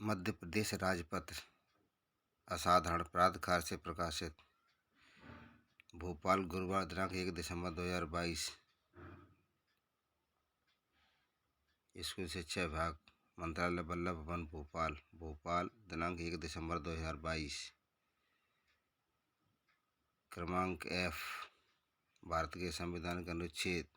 मध्य प्रदेश राजपत्र असाधारण प्राधिकार से प्रकाशित। भोपाल, गुरुवार दिनांक 1 दिसंबर 2022। स्कूल शिक्षा विभाग, मंत्रालय, वल्लभ भवन, भोपाल। भोपाल दिनांक 1 दिसंबर 2022। क्रमांक F, भारत के संविधान के अनुच्छेद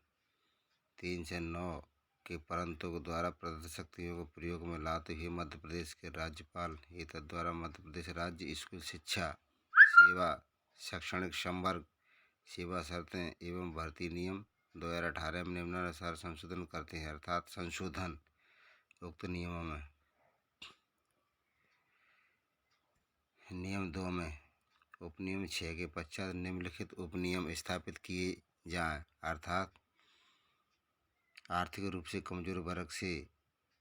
3 से 9 के परंतु द्वारा प्रदत्त शक्तियों को प्रयोग में लाते हुए मध्य प्रदेश के राज्यपाल हेतु द्वारा मध्य प्रदेश राज्य स्कूल शिक्षा सेवा शैक्षणिक संवर्ग सेवा शर्तें एवं भर्ती नियम 2018 में निम्नानुसार संशोधन करते हैं, अर्थात संशोधन उक्त नियमों में। नियम 2 में उपनियम 6 के पश्चात निम्नलिखित उपनियम स्थापित किए जाएं, अर्थात आर्थिक रूप से कमजोर वर्ग से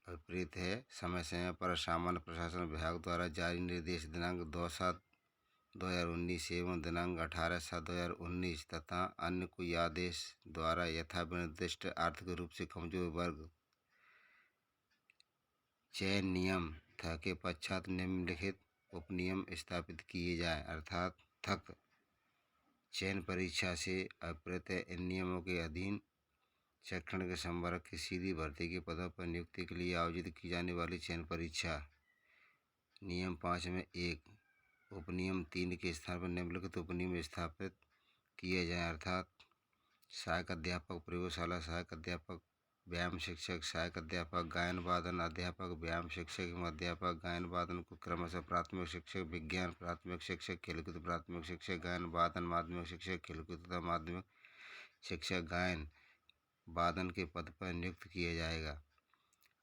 विपरीत है। समय समय पर सामान्य प्रशासन विभाग द्वारा जारी निर्देश दिनांक 2/7/2019 एवं दिनांक 18/7/2019 तथा अन्य कोई आदेश द्वारा यथा निर्दिष्ट आर्थिक रूप से कमजोर वर्ग चयन नियम थ के पश्चात निम्नलिखित उपनियम स्थापित किए जाएं, अर्थात थक चयन परीक्षा से अप्रत इन नियमों के अधीन शैक्षणिक संवर्ग की सीधी भर्ती के पदों पर नियुक्ति के लिए आयोजित की जाने वाली चयन परीक्षा। नियम 5 में 1 उपनियम 3 के स्थान पर निम्नलिखित उपनियम स्थापित किए जाएं, अर्थात सहायक अध्यापक, प्रयोगशाला सहायक अध्यापक, व्यायाम शिक्षक, सहायक अध्यापक, गायन वादन अध्यापक, व्यायाम शिक्षक एवं अध्यापक गायन वादन को क्रमशः प्राथमिक शिक्षक, विज्ञान प्राथमिक शिक्षक, खेलकूद प्राथमिक शिक्षक, गायन वादन माध्यमिक शिक्षक, खेलकूद तथा माध्यमिक शिक्षक गायन वादन के पद पर नियुक्त किया जाएगा।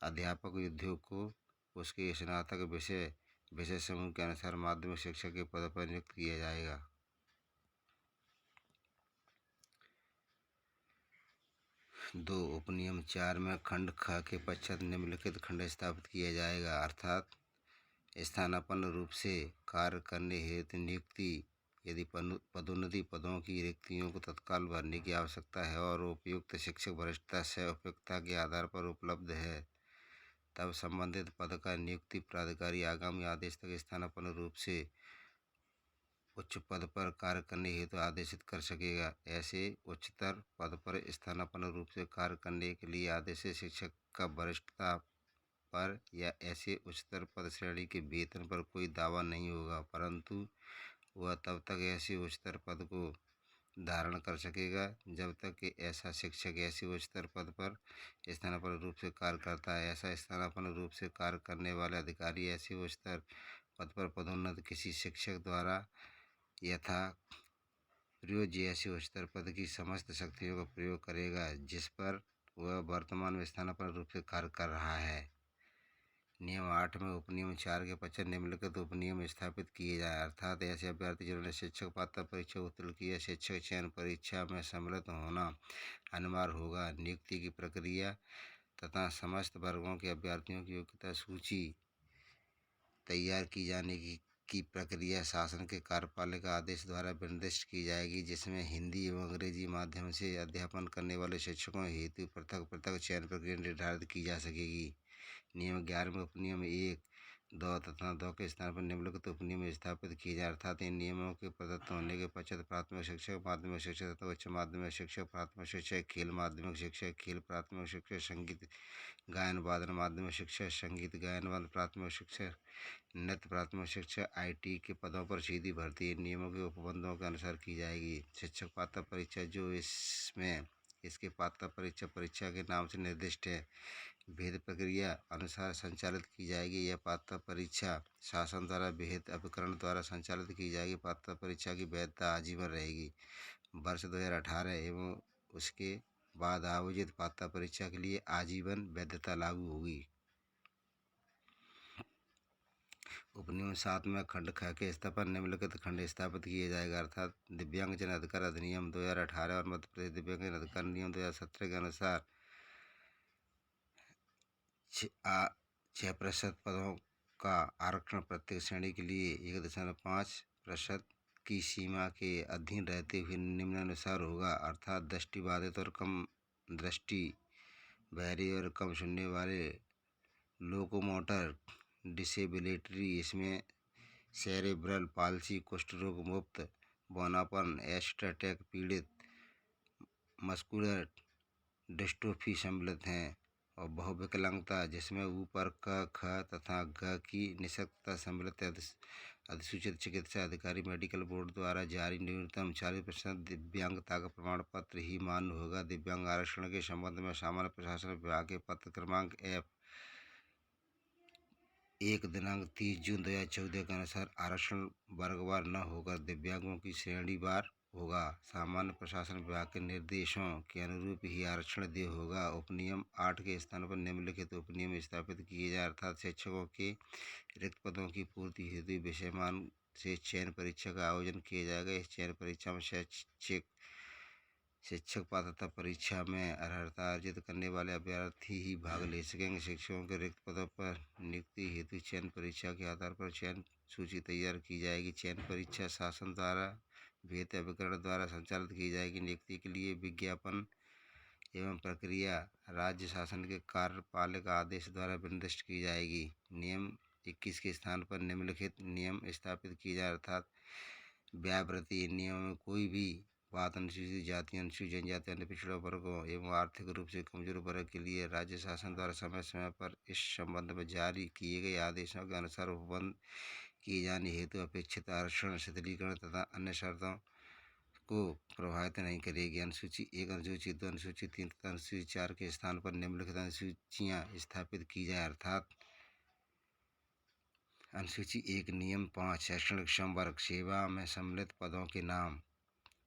अध्यापक उद्योग को उसके स्नातक विषय समूह के अनुसार माध्यमिक शिक्षक के पद पर नियुक्त किया जाएगा। 2 उपनियम 4 में खंड ख के पश्चात निम्नलिखित खंड स्थापित किया जाएगा, अर्थात स्थानापन्न रूप से कार्य करने हेतु नियुक्ति यदि पदोन्नति पदों की रिक्तियों को तत्काल भरने की आवश्यकता है और उपयुक्त शिक्षक वरिष्ठता से उपयुक्तता के आधार पर उपलब्ध है, तब संबंधित पद का नियुक्ति प्राधिकारी आगामी आदेश तक स्थानापन्न रूप से उच्च पद पर कार्य करने हेतु आदेशित कर सकेगा। ऐसे उच्चतर पद पर स्थानापन्न रूप से कार्य करने के लिए आदेशित शिक्षक का वरिष्ठता पर या ऐसे उच्चतर पद श्रेणी के वेतन पर कोई दावा नहीं होगा, परंतु वह तब तक ऐसे उच्चतर पद को धारण कर सकेगा जब तक कि ऐसा शिक्षक ऐसे उच्चतर पद पर स्थानापन्न रूप से कार्य करता है। ऐसा स्थानापन्न रूप से कार्य करने वाले अधिकारी ऐसे उच्चतर पद पर पदोन्नत किसी शिक्षक द्वारा यथा प्रयोज्य ऐसे उच्चतर पद की समस्त शक्तियों का प्रयोग करेगा जिस पर वह वर्तमान में स्थानापन्न रूप से कार्य कर रहा है। नियम 8 में उपनियम 4 के पश्चात निम्नलिखित उपनियम स्थापित किए जाएं, अर्थात ऐसे अभ्यर्थी जिन्होंने शिक्षक पात्रता परीक्षा उत्तीर्ण की है शिक्षक चयन परीक्षा में सम्मिलित होना अनिवार्य होगा। नियुक्ति की प्रक्रिया तथा समस्त वर्गों के अभ्यर्थियों की योग्यता सूची तैयार की जाने की प्रक्रिया शासन के कार्यपालिका आदेश द्वारा निर्दिष्ट की जाएगी, जिसमें हिंदी एवं अंग्रेजी माध्यम से अध्यापन करने वाले शिक्षकों हेतु पृथक पृथक चयन प्रक्रिया निर्धारित की जा सकेगी। नियम 11 में उपनियम 1, 2 तथा 2 के स्थान पर निम्नलिखित उपनियम स्थापित किए जाए, अर्थात इन नियमों के प्रदत्त होने के पश्चात प्राथमिक शिक्षक, माध्यमिक शिक्षक तथा उच्च माध्यमिक शिक्षक, प्राथमिक शिक्षक खेल माध्यमिक शिक्षक खेल, प्राथमिक शिक्षक संगीत गायन वादन माध्यमिक शिक्षक संगीत गायन वादन, प्राथमिक शिक्षक नृत्य, प्राथमिक शिक्षक IT के पदों पर सीधी भर्ती इन नियमों के उपबंधों के अनुसार की जाएगी। शिक्षक पात्रता परीक्षा जो इसमें इसके पात्रता परीक्षा के नाम से निर्दिष्ट है, भेद प्रक्रिया अनुसार संचालित की जाएगी। यह पात्रता परीक्षा शासन द्वारा विहित अभिकरण द्वारा संचालित की जाएगी। पात्रता परीक्षा की वैधता आजीवन रहेगी। वर्ष 2018 एवं उसके बाद आयोजित पात्रता परीक्षा के लिए आजीवन वैधता लागू होगी। उपनियम 7 में खंड ख के स्तर पर निम्नलिखित खंड स्थापित किए जाएगा, अर्थात दिव्यांगजन अधिकार अधिनियम 2018 और मध्य प्रदेश दिव्यांगजन अधिकार नियम 2017 के अनुसार 6% पदों का आरक्षण प्रत्येक श्रेणी के लिए 1.5% की सीमा के अधीन रहते हुए निम्नानुसार होगा, अर्थात दृष्टिबाधित और कम दृष्टि, बहरे और कम सुनने वाले, लोकोमोटर डिसेबिलिटी, इसमें सेरेब्रल पाल्सी, कुष्ठ रोग मुक्त, बौनापन, एस्ट्रैटेक पीड़ित, मस्कुलर डिस्ट्रोफी सम्मिलित हैं। और बहुविकलांगता, जिसमें ऊपर क, ख तथा ग की निःशक्तता सम्मिलित है। अधिसूचित चिकित्सा अधिकारी मेडिकल बोर्ड द्वारा जारी न्यूनतम 40% दिव्यांगता का प्रमाण पत्र ही मान्य होगा। दिव्यांग आरक्षण के संबंध में सामान्य प्रशासन विभाग के पत्र क्रमांक F1 दिनांक 30 जून 2014 के अनुसार आरक्षण वर्गवार न होकर दिव्यांगों की श्रेणीवार होगा। सामान्य प्रशासन विभाग के निर्देशों के अनुरूप ही आरक्षण देय होगा। उपनियम 8 के स्थान पर निम्नलिखित उपनियम स्थापित किए जाए, अर्थात शिक्षकों के रिक्त पदों की पूर्ति हेतु विषयमान से चयन परीक्षा का आयोजन किया जाएगा। इस चयन परीक्षा में शिक्षक पात्रता परीक्षा में अर्हता अर्जित करने वाले अभ्यर्थी ही भाग ले सकेंगे। शिक्षकों के रिक्त पदों पर नियुक्ति हेतु चयन परीक्षा के आधार पर चयन सूची तैयार की जाएगी। चयन परीक्षा शासन द्वारा विहित अभिकरण द्वारा संचालित की जाएगी। नियुक्ति के लिए विज्ञापन एवं प्रक्रिया राज्य शासन के कार्यपालिक आदेश द्वारा निर्दिष्ट की जाएगी। नियम 21 के स्थान पर निम्नलिखित नियम स्थापित किए जाए, अर्थात व्यावृत्ति। इन नियमों में कोई भी बात अनुसूचित जाति, अनुसूचित जनजाति, अन्य पिछड़े वर्गों एवं आर्थिक रूप से कमजोर वर्ग के लिए राज्य शासन द्वारा समय समय पर इस संबंध में जारी किए गए आदेशों के अनुसार उपबंध किए जाने हेतु अपेक्षित आरक्षण, शिथिलीकरण तथा अन्य शर्तों को प्रभावित नहीं करेगी। अनुसूची 1, अनुसूची 2, अनुसूची 3 तथा अनुसूची 4 के स्थान पर निम्नलिखित अनुसूचियाँ स्थापित की जाए, अर्थात अनुसूची 1 नियम 5 शैक्षणिक संवर्ग, सेवा में सम्मिलित पदों के नाम,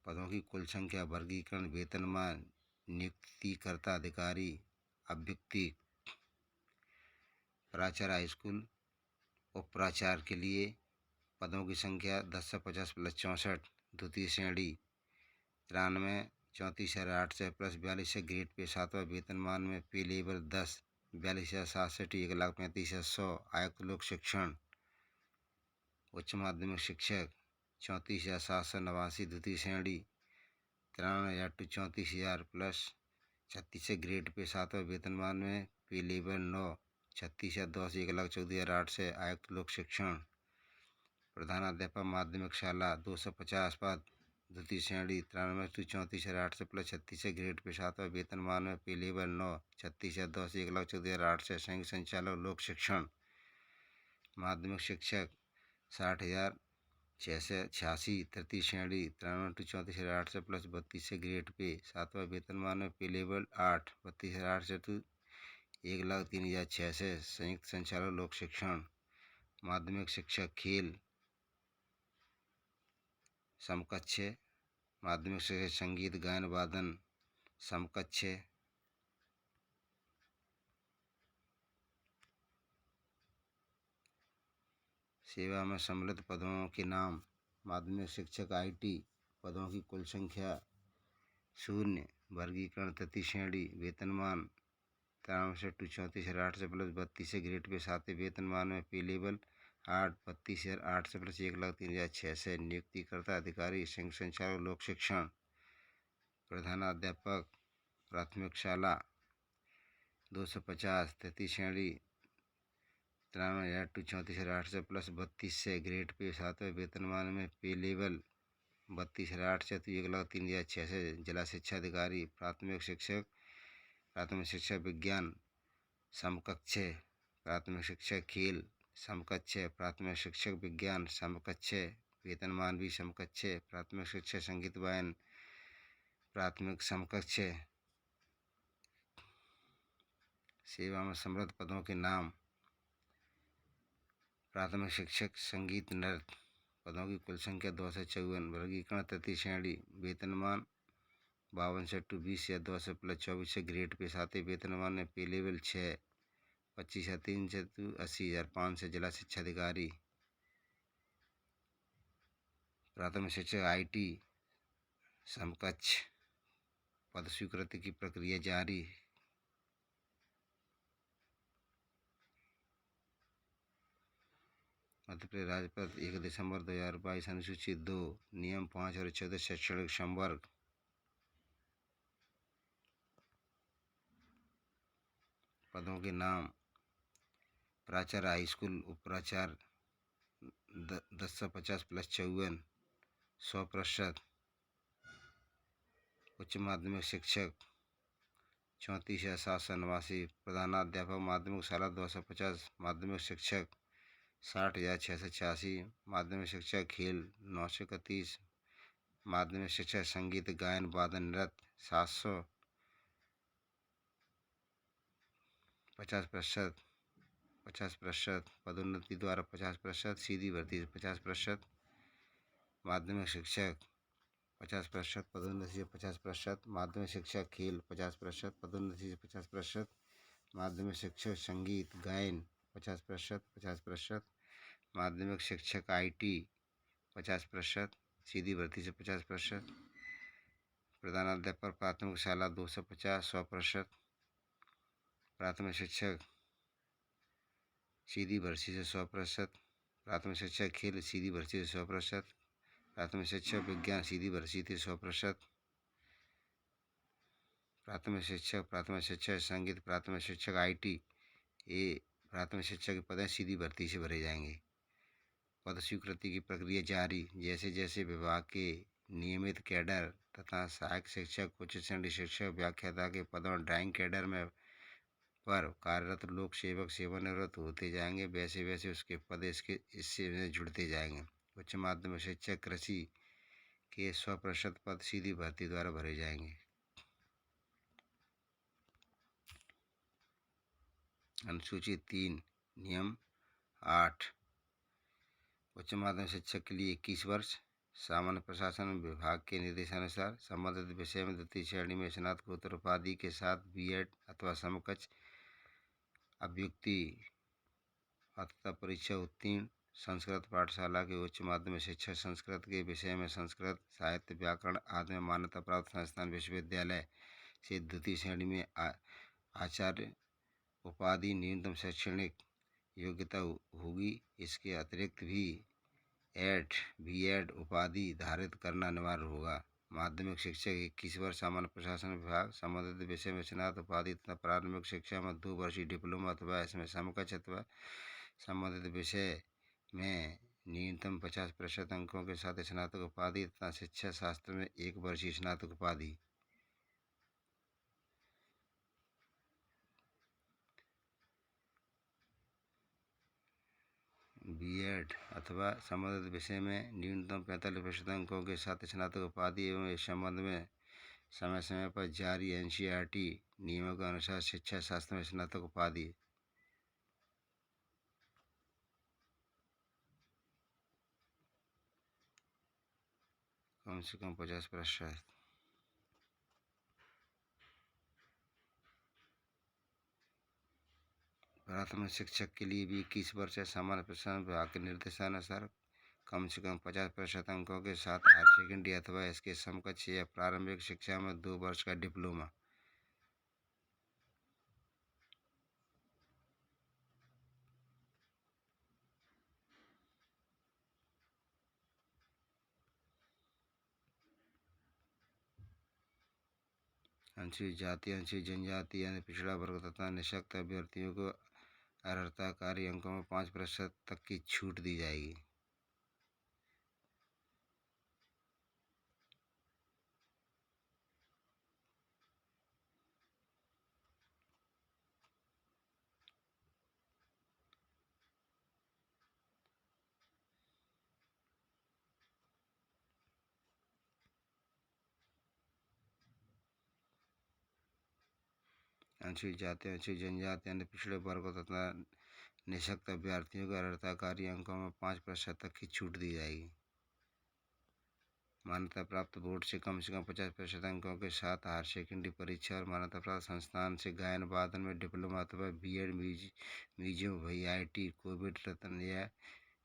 पदों की कुल संख्या, वर्गीकरण, वेतनमान, नियुक्तिकर्ता अधिकारी, अभ्युक्ति, प्राचार्य हाईस्कूल, उप प्राचार्य के लिए पदों की संख्या 10 से 50 प्लस 64, द्वितीय श्रेणी 93 34,800 प्लस 42 ग्रेड पे 7वां वेतनमान में पे लेवल 10 42,760 1,35,100 आयुक्त लोक शिक्षण उच्च माध्यमिक शिक्षक 34,789 द्वितीय श्रेणी 93,000 to 34,000 प्लस 36 ग्रेड पे 7वां वेतनमान में पे लेवल 9 36,010 1,14,800 आयुक्त लोक शिक्षण प्रधानाध्यापक माध्यमिक शाला 250 पद द्वितीय श्रेणी 93 to 34,800 प्लस 36 ग्रेड पे 7वां वेतनमान में पे लेवल 9 36,010 1,14,800 संयुक्त संचालक लोक शिक्षण माध्यमिक शिक्षक 60,686 तृतीय श्रेणी 93 to 34,800 प्लस 32 ग्रेड पे 7वां वेतनमान में पे लेवल 8 32,800 to 1,03,600 संयुक्त संचालक लोक शिक्षण माध्यमिक शिक्षक खेल समकक्ष माध्यमिक शिक्षक संगीत गायन वादन समकक्ष सेवा में सम्मिलित पदों के नाम, माध्यमिक शिक्षक IT, पदों की कुल संख्या 0, वर्गीकरण तृतीय श्रेणी, वेतनमान 93 to 34,800 प्लस 32 ग्रेड पे 7वें वेतनमान में पे लेवल 8 32,800 प्लस 1,03,600 नियुक्तिकर्ता अधिकारी संयुक्त संचालक लोक शिक्षण प्रधानाध्यापक प्राथमिक शाला 250 तृतीय श्रेणी 93,000 to 34,800 प्लस 32 ग्रेड पे 7वें वेतनमान में पे लेवल 32,800 to 1,03,600 जिला शिक्षा अधिकारी प्राथमिक शिक्षक विज्ञान समकक्ष प्राथमिक शिक्षक खेल समकक्ष प्राथमिक शिक्षक विज्ञान समकक्ष वेतनमान भी समकक्ष प्राथमिक शिक्षक संगीत वायन प्राथमिक समकक्ष सेवा में सम्मिलित पदों के नाम, प्राथमिक शिक्षक संगीत नृत्य पदों की कुल संख्या 2 से 54, वर्गीकरण तृतीय श्रेणी, वेतनमान 52 to 20 या 2 से प्लस 24 ग्रेड पे 7वें वेतनमान में पे लेवल 6 25,300 to 80,500 जिला शिक्षा अधिकारी प्राथमिक शिक्षक IT समकक्ष पद स्वीकृति की प्रक्रिया जारी। मध्य प्रदेश राजपत्र 1 दिसंबर 2022 अनुसूची 2 नियम 5 और 14 शैक्षणिक संवर्ग, पदों के नाम, प्राचार्य हाई स्कूल, उपप्राचार्य 1050 प्लस 54 100%। उच्च माध्यमिक शिक्षक 34,789। प्रधानाध्यापक माध्यमिक शाला 250। माध्यमिक शिक्षक 60,686। माध्यमिक शिक्षक खेल 931। माध्यमिक शिक्षक संगीत गायन वादन नृत्य 700 50%। 50%। पदोन्नति द्वारा 50%। सीधी भर्ती 50%। माध्यमिक शिक्षक 50%। पदोन्नति से 50%। माध्यमिक शिक्षक खेल 50%। पदोन्नति से 50%। माध्यमिक शिक्षक संगीत गायन 50%। 50%। माध्यमिक शिक्षक IT 50%। सीधी भर्ती से 50%। प्रधानाध्यापक प्राथमिक शाला 250 100%। प्राथमिक शिक्षक सीधी भर्ती से 100%। प्राथमिक शिक्षक खेल सीधी भर्ती से 100%। प्राथमिक शिक्षक विज्ञान सीधी भर्ती से 100%। प्राथमिक शिक्षक संगीत, प्राथमिक शिक्षक IT ये प्राथमिक शिक्षक के पद सीधी भर्ती से भरे जाएंगे। पद स्वीकृति की प्रक्रिया जारी। जैसे जैसे विभाग के नियमित कैडर तथा सहायक शिक्षक, उच्च श्रेणी शिक्षक, व्याख्याता के पदों ड्राइंग कैडर में पर कार्यरत लोक सेवक सेवानिवृत्त होते जाएंगे, वैसे वैसे उसके पद इससे जुड़ते जाएंगे। उच्च माध्यमिक शिक्षक कृषि के 100% पद सीधी भर्ती द्वारा भरे जाएंगे। अनुसूची 3 नियम 8। उच्च माध्यमिक शिक्षक के लिए 21 वर्ष। सामान्य प्रशासन विभाग के निर्देशानुसार संबंधित विषय में द्वितीय श्रेणी में स्नातकोत्तर उपाधि के साथ B.Ed अथवा समकक्ष अभ्युक्ति पात्रता परीक्षा उत्तीर्ण। संस्कृत पाठशाला के उच्च माध्यमिक शिक्षक संस्कृत के विषय में संस्कृत साहित्य व्याकरण आदि में मान्यता प्राप्त संस्थान विश्वविद्यालय से द्वितीय श्रेणी में आचार्य उपाधि न्यूनतम शैक्षणिक योग्यता होगी। इसके अतिरिक्त भी B.Ed उपाधि धारित करना अनिवार्य होगा। माध्यमिक शिक्षक 21 वर्ष। सामान्य प्रशासन विभाग संबंधित विषय में स्नातक उपाधि तथा प्रारंभिक शिक्षा में 2 वर्षीय डिप्लोमा अथवा इसमें समकक्ष अथवा संबंधित विषय में न्यूनतम 50% अंकों के साथ स्नातक उपाधि तथा शिक्षा शास्त्र में 1 वर्षीय स्नातक उपाधि। B.Ed अथवा संबंधित विषय में न्यूनतम 45% अंकों के साथ स्नातक उपाधि एवं इस संबंध में समय समय पर जारी NCERT नियमों के अनुसार शिक्षा शास्त्र में स्नातक उपाधि। कम से कम 50%। प्राथमिक शिक्षक के लिए भी 21 वर्ष है। सामान्य प्रशासन विभाग के निर्देशानुसार कम से कम 50% अंकों के साथ हायर सेकेंडरी अथवा इसके समकक्ष या प्रारंभिक शिक्षा में 2 वर्ष का डिप्लोमा। अनुसूचित जाति, अनुसूचित जनजाति यानी पिछड़ा वर्ग तथा निःशक्त अभ्यर्थियों को अर्हता कार्य अंकों में 5% तक की छूट दी जाएगी। अनुसूचित जाति, अनुसूचित जनजाति यानी पिछड़े वर्गों तथा निःशक्त अभ्यर्थियों को अर्हता कार्य अंकों में 5% तक की छूट दी जाएगी। मान्यता प्राप्त बोर्ड से कम 50% अंकों के साथ हायर सेकेंडरी परीक्षा और मान्यता प्राप्त संस्थान से गायन वादन में डिप्लोमा अथवा B.Ed म्यूजियम VIT कोविड रत्न या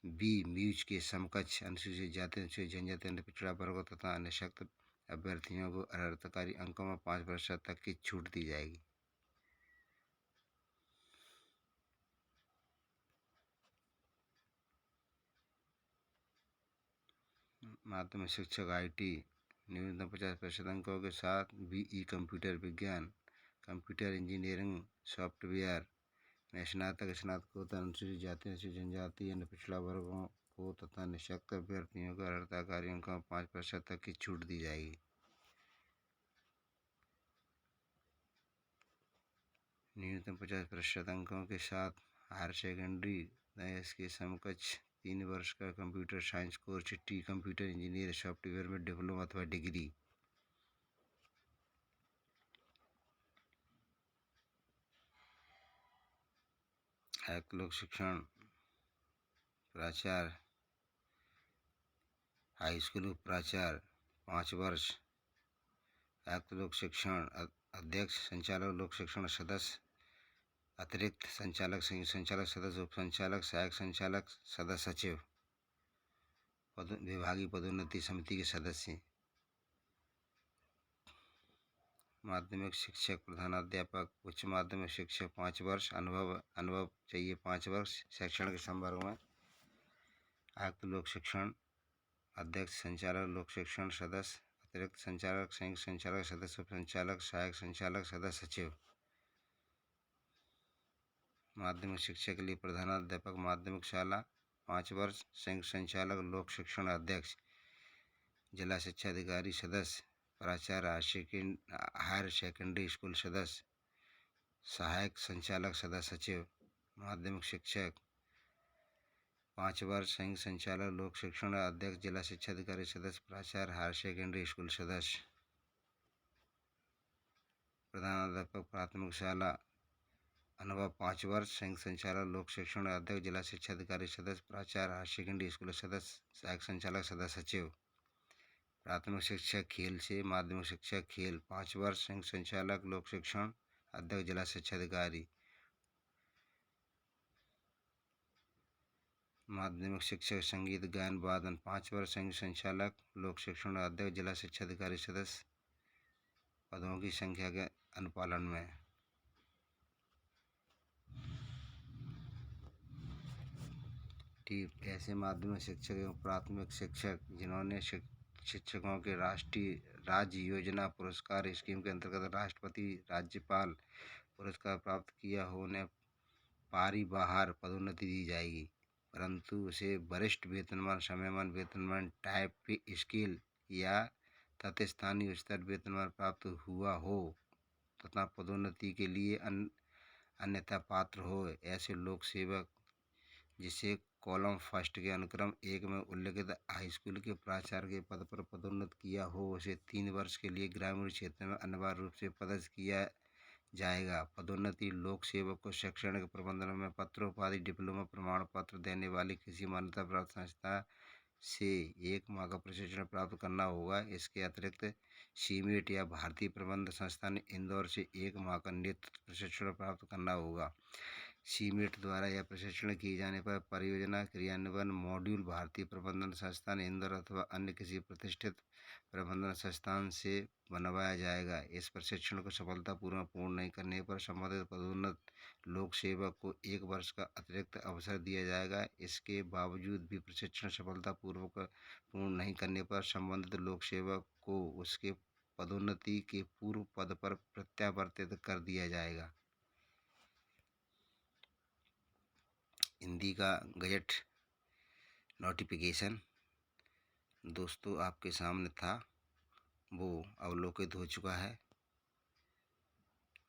B म्यूज के समकक्ष। अनुसूचित जाति, अनुसूचित जनजाति यानी पिछड़ा वर्गों तथा निःशक्त अभ्यर्थियों को अर्हताकारी अंकों में 5% तक की छूट दी जाएगी। माध्यमिक शिक्षक IT न्यूनतम 50% अंकों के साथ BE कंप्यूटर विज्ञान, कंप्यूटर इंजीनियरिंग, सॉफ्टवेयर स्नातक स्नातकोत्तर अनुसूचित जाति अनुसूचित जनजाति अन्य पिछड़ा वर्गों को तथा निःशक्त अभ्यर्थियों को अर्हता कार्यों को 5% तक की छूट दी जाएगी। न्यूनतम 50% अंकों के साथ हायर सेकेंडरी इसके समकक्ष 3 वर्ष का computer science course, computer engineer software में डिप्लोमा अथवा डिग्री। लोक शिक्षण प्राचार्य हाई स्कूल प्राचार्य 5 वर्ष। लोक शिक्षण अध्यक्ष, संचालक, लोक शिक्षण सदस्य, अतिरिक्त संचालक, संयुक्त संचालक, सदस्य, उप संचालक, सहायक संचालक, सदस्य सचिव। विभागीय पदोन्नति समिति के सदस्य। माध्यमिक शिक्षक, प्रधानाध्यापक, उच्च माध्यमिक शिक्षक 5 वर्ष, अनुभव चाहिए 5 वर्ष शैक्षणिक संवर्ग में। आयुक्त लोक शिक्षण अध्यक्ष, संचालक, लोक शिक्षण सदस्य, अतिरिक्त संचालक, संयुक्त संचालक, सदस्य, उप संचालक, सहायक संचालक, सदस्य सचिव। माध्यमिक शिक्षा के लिए प्रधानाध्यापक माध्यमिक शाला 5 वर्ष, संयुक्त संचालक, लोक शिक्षण अध्यक्ष, जिला शिक्षा अधिकारी सदस्य, प्राचार्य, हायर सेकेंडरी स्कूल सदस्य, सहायक संचालक, सदस्य सचिव। माध्यमिक शिक्षक 5 वर्ष, संयुक्त संचालक, लोक शिक्षण अध्यक्ष, जिला शिक्षा अधिकारी सदस्य, प्राचार्य, हायर सेकेंडरी स्कूल सदस्य। प्रधानाध्यापक प्राथमिक शाला अनुभव 5 वर्ष, संयुक्त संचालक, लोक शिक्षण अध्यक्ष, जिला शिक्षा अधिकारी सदस्य, प्राचार्य, हायर सेकेंडरी स्कूल सदस्य, सहायक संचालक, सदस्य सचिव। प्राथमिक शिक्षा खेल से माध्यमिक शिक्षा खेल 5 वर्ष, संयुक्त संचालक, लोक शिक्षण अध्यक्ष, जिला शिक्षा अधिकारी। माध्यमिक शिक्षक संगीत गायन वादन 5 वर्ष, संयुक्त संचालक, लोक शिक्षण अध्यक्ष, जिला शिक्षा अधिकारी सदस्य, पदों की संख्या के अनुपालन में। ठीक ऐसे माध्यमिक शिक्षक एवं प्राथमिक शिक्षक जिन्होंने शिक्षकों के राष्ट्रीय राज्य योजना पुरस्कार स्कीम के अंतर्गत राष्ट्रपति राज्यपाल पुरस्कार प्राप्त किया हो, उन्हें पारी बाहर पदोन्नति दी जाएगी, परंतु उसे वरिष्ठ वेतनमान, समयमान वेतनमान, टाइप पे स्केल या तत्स्थानीय उच्चतर वेतनमान प्राप्त हुआ हो तथा पदोन्नति के लिए अन्यथा पात्र हो ऐसे लोक सेवक जिसे कॉलम फर्स्ट के अनुक्रम 1 में उल्लिखित हाई स्कूल के प्राचार्य के पद पर पदोन्नत किया हो, उसे 3 वर्ष के लिए ग्रामीण क्षेत्र में अनिवार्य रूप से पदस्थ किया जाएगा। पदोन्नति लोक सेवक को शैक्षणिक प्रबंधन में पत्रोपाधि, डिप्लोमा प्रमाण पत्र देने वाली किसी मान्यता प्राप्त संस्था से 1 माह का प्रशिक्षण प्राप्त करना होगा। इसके अतिरिक्त सीमेट या भारतीय प्रबंध संस्थान इंदौर से 1 माह का नेतृत्व प्रशिक्षण प्राप्त करना होगा। सीमेट द्वारा यह प्रशिक्षण किए जाने पर परियोजना क्रियान्वयन मॉड्यूल भारतीय प्रबंधन संस्थान इंदौर अथवा अन्य किसी प्रतिष्ठित प्रबंधन संस्थान से बनवाया जाएगा। इस प्रशिक्षण को सफलतापूर्वक पूर्ण नहीं करने पर संबंधित पदोन्नत लोक सेवक को 1 वर्ष का अतिरिक्त अवसर दिया जाएगा। इसके बावजूद भी प्रशिक्षण सफलतापूर्वक पूर्ण नहीं करने पर संबंधित लोक सेवक को उसके पदोन्नति के पूर्व पद पर प्रत्यावर्तित कर दिया जाएगा। हिंदी का गजट नोटिफिकेशन दोस्तों आपके सामने था, वो अवलोकित हो चुका है।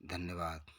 धन्यवाद।